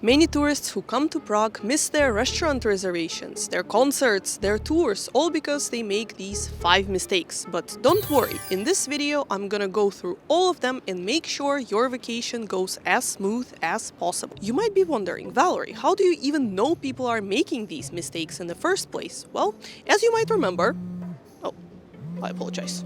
Many tourists who come to Prague miss their restaurant reservations, their concerts, their tours, all because they make these 5 mistakes. But don't worry, in this video I'm gonna go through all of them and make sure your vacation goes as smooth as possible. You might be wondering, Valerie, how do you even know people are making these mistakes in the first place? Well, as you might remember, I apologize.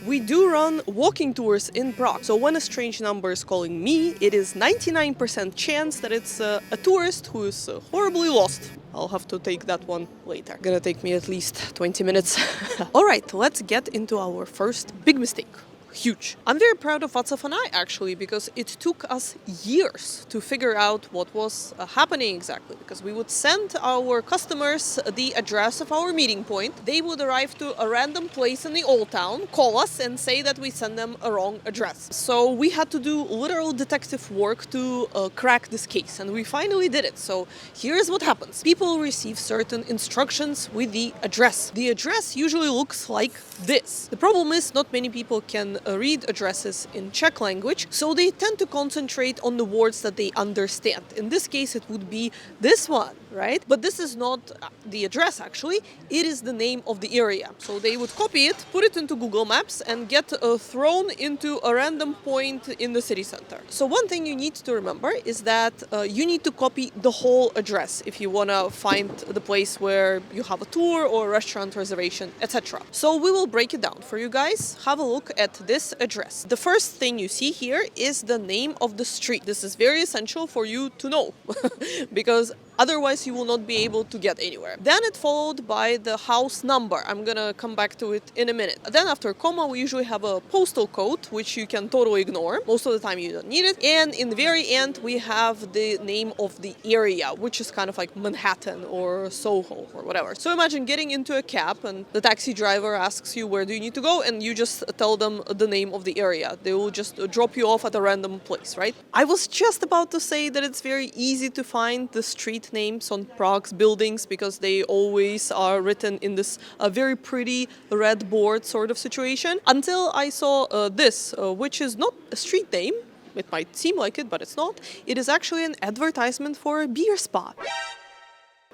We do run walking tours in Prague, so when a strange number is calling me, it is 99% chance that it's a tourist who is horribly lost. I'll have to take that one later. Gonna take me at least 20 minutes. Alright, let's get into our first big mistake. Huge. I'm very proud of Václav and I actually, because it took us years to figure out what was happening exactly, because we would send our customers the address of our meeting point. They would arrive to a random place in the old town, call us and say that we send them a wrong address. So we had to do literal detective work to crack this case, and we finally did it. So here's what happens. People receive certain instructions with the address. The address usually looks like this. The problem is not many people can read addresses in Czech language, so they tend to concentrate on the words that they understand. In this case, it would be this one, right? But this is not the address actually, it is the name of the area. So they would copy it, put it into Google Maps and get thrown into a random point in the city center. So one thing you need to remember is that you need to copy the whole address if you want to find the place where you have a tour or a restaurant reservation, etc. So we will break it down for you guys. Have a look at this address. The first thing you see here is the name of the street. This is very essential for you to know because otherwise you will not be able to get anywhere. Then it followed by the house number. I'm gonna come back to it in a minute. Then after comma we usually have a postal code, which you can totally ignore. Most of the time you don't need it. And in the very end we have the name of the area, which is kind of like Manhattan or Soho or whatever. So imagine getting into a cab and the taxi driver asks you where do you need to go, and you just tell them the name of the area. They will just drop you off at a random place, right? I was just about to say that it's very easy to find the street names on Prague's buildings because they always are written in this very pretty red board sort of situation, until I saw this, which is not a street name. It might seem like it, but it's not. It is actually an advertisement for a beer spa.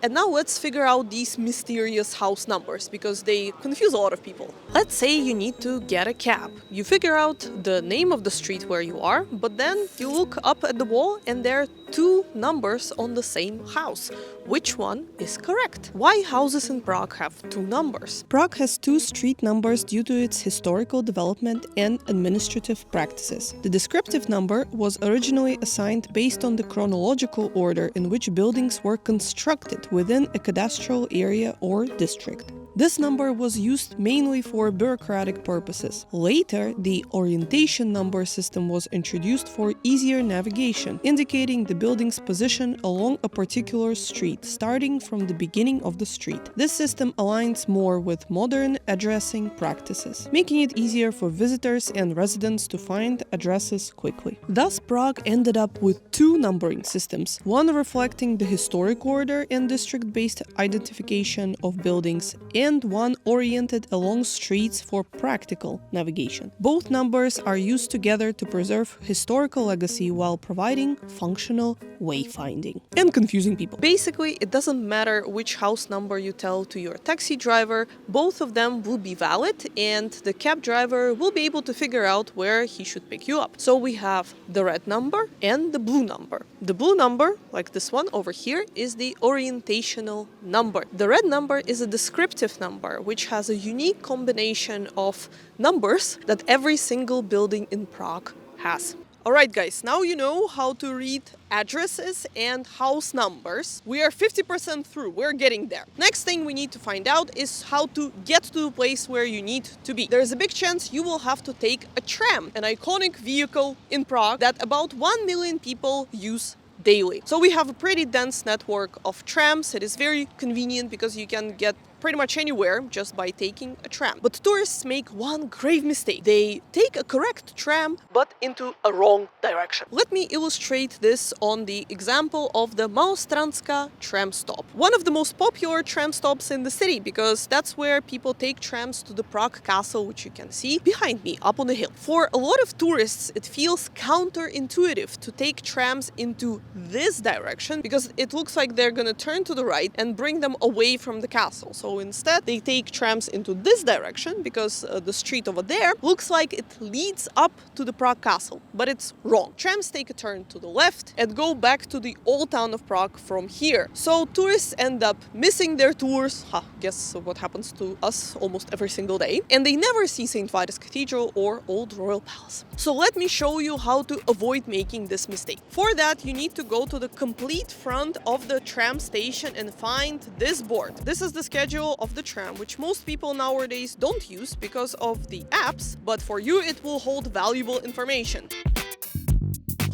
And now let's figure out these mysterious house numbers, because they confuse a lot of people. Let's say you need to get a cab. You figure out the name of the street where you are, but then you look up at the wall and there are 2 numbers on the same house. Which one is correct? Why houses in Prague have 2 numbers? Prague has 2 street numbers due to its historical development and administrative practices. The descriptive number was originally assigned based on the chronological order in which buildings were constructed within a cadastral area or district. This number was used mainly for bureaucratic purposes. Later, the orientation number system was introduced for easier navigation, indicating the building's position along a particular street, starting from the beginning of the street. This system aligns more with modern addressing practices, making it easier for visitors and residents to find addresses quickly. Thus, Prague ended up with 2 numbering systems, one reflecting the historic order and district-based identification of buildings, and one oriented along streets for practical navigation. Both numbers are used together to preserve historical legacy while providing functional wayfinding and confusing people. Basically, it doesn't matter which house number you tell to your taxi driver, both of them will be valid and the cab driver will be able to figure out where he should pick you up. So we have the red number and the blue number. The blue number, like this one over here, is the orientational number. The red number is a descriptive number, which has a unique combination of numbers that every single building in Prague has. Alright guys, now you know how to read addresses and house numbers. We are 50% through, we're getting there. Next thing we need to find out is how to get to the place where you need to be. There's a big chance you will have to take a tram, an iconic vehicle in Prague that about 1 million people use daily. So we have a pretty dense network of trams. It is very convenient because you can get pretty much anywhere just by taking a tram. But tourists make one grave mistake. They take a correct tram, but into a wrong direction. Let me illustrate this on the example of the Malostranska tram stop. One of the most popular tram stops in the city, because that's where people take trams to the Prague castle, which you can see behind me up on the hill. For a lot of tourists, it feels counterintuitive to take trams into this direction, because it looks like they're gonna turn to the right and bring them away from the castle. So instead, they take trams into this direction, because the street over there looks like it leads up to the Prague castle, but it's wrong. Trams take a turn to the left and go back to the old town of Prague from here. So tourists end up missing their tours. Guess what happens to us almost every single day. And they never see St. Vitus Cathedral or Old Royal Palace. So let me show you how to avoid making this mistake. For that, you need to go to the complete front of the tram station and find this board. This is the schedule of the tram, which most people nowadays don't use because of the apps, but for you it will hold valuable information.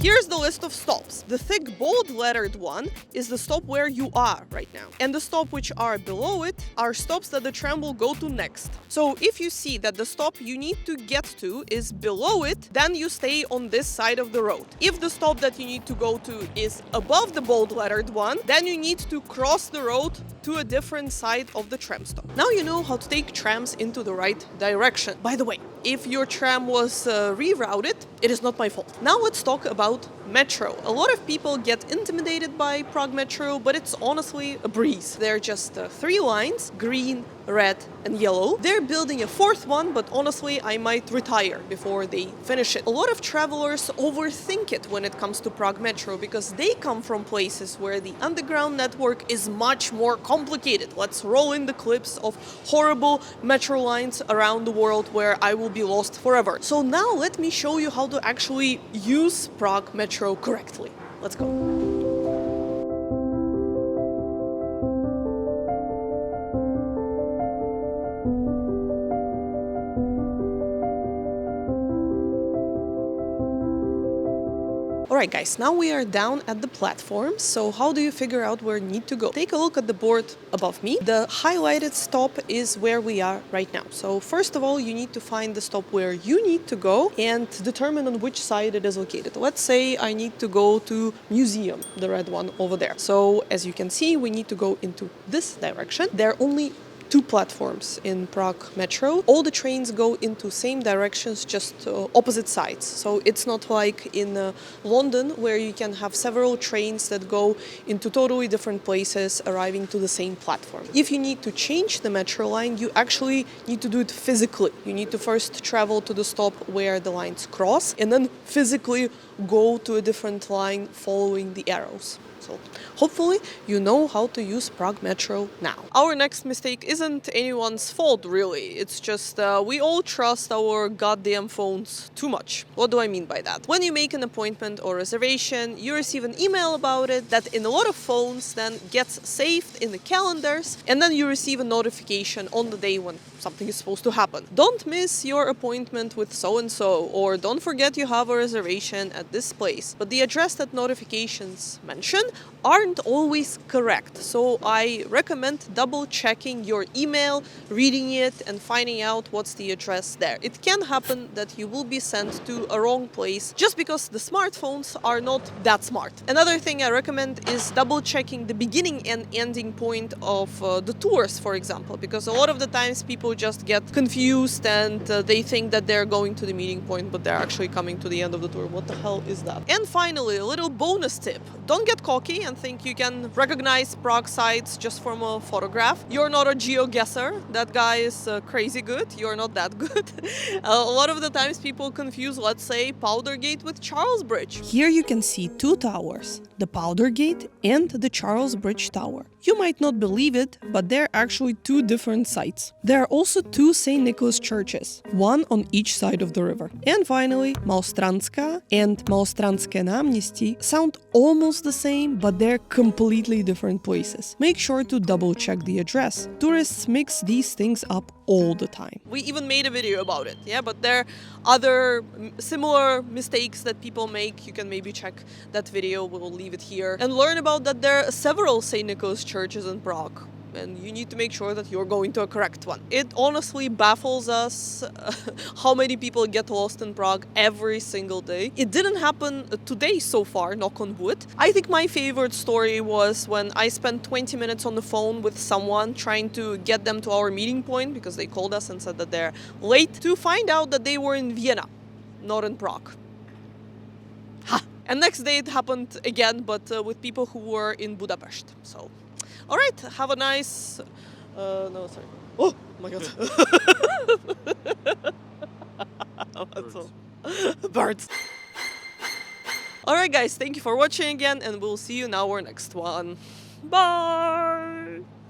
Here's the list of stops. The thick bold lettered one is the stop where you are right now. And the stop which are below it are stops that the tram will go to next. So if you see that the stop you need to get to is below it, then you stay on this side of the road. If the stop that you need to go to is above the bold lettered one, then you need to cross the road to a different side of the tram stop. Now you know how to take trams into the right direction. By the way, if your tram was rerouted, it is not my fault. Now let's talk about metro. A lot of people get intimidated by Prague Metro, but it's honestly a breeze. They're just 3 lines, green, red and yellow. They're building a 4th one, but honestly, I might retire before they finish it. A lot of travelers overthink it when it comes to Prague Metro, because they come from places where the underground network is much more complicated. Let's roll in the clips of horrible metro lines around the world where I will be lost forever. So now let me show you how to actually use Prague Metro correctly. Let's go. Alright guys, now we are down at the platform, so how do you figure out where you need to go? Take a look at the board above me. The highlighted stop is where we are right now. So first of all, you need to find the stop where you need to go and determine on which side it is located. Let's say I need to go to Museum, the red one over there. So as you can see, we need to go into this direction. There are only 2 platforms in Prague Metro. All the trains go into same directions, just opposite sides. So it's not like in London, where you can have several trains that go into totally different places, arriving to the same platform. If you need to change the metro line, you actually need to do it physically. You need to first travel to the stop where the lines cross, and then physically go to a different line following the arrows. So hopefully you know how to use Prague Metro now. Our next mistake isn't anyone's fault, really. It's just we all trust our goddamn phones too much. What do I mean by that? When you make an appointment or reservation, you receive an email about it that in a lot of phones then gets saved in the calendars, and then you receive a notification on the day when something is supposed to happen. Don't miss your appointment with so-and-so, or don't forget you have a reservation at this place. But the address that notifications mention aren't always correct. So I recommend double checking your email, reading it and finding out what's the address there. It can happen that you will be sent to a wrong place just because the smartphones are not that smart. Another thing I recommend is double checking the beginning and ending point of the tours, for example, because a lot of the times people just get confused and they think that they're going to the meeting point, but they're actually coming to the end of the tour. What the hell is that? And finally, a little bonus tip. Don't get cocky and think you can recognize Prague sites just from a photograph. You're not a geoguesser. That guy is crazy good. You're not that good. A lot of the times people confuse, let's say, Powder Gate with Charles Bridge. Here you can see 2 towers, the Powder Gate and the Charles Bridge Tower. You might not believe it, but they're actually 2 different sites. There are also 2 St. Nicholas churches, one on each side of the river. And finally, Malostranska and Malostranské náměstí sound almost the same, but they're completely different places. Make sure to double check the address. Tourists mix these things up all the time. We even made a video about it, yeah, but there are other similar mistakes that people make. You can maybe check that video, we'll leave it here, and learn about that there are several St. Nicholas churches in Prague. and you need to make sure that you're going to a correct one. It honestly baffles us how many people get lost in Prague every single day. It didn't happen today so far, knock on wood. I think my favorite story was when I spent 20 minutes on the phone with someone trying to get them to our meeting point because they called us and said that they're late, to find out that they were in Vienna, not in Prague. Ha! And next day it happened again, but with people who were in Budapest. So, all right, have a nice... no, sorry. Oh my god. Birds. Alright guys, thank you for watching again, and we'll see you in our next one. Bye!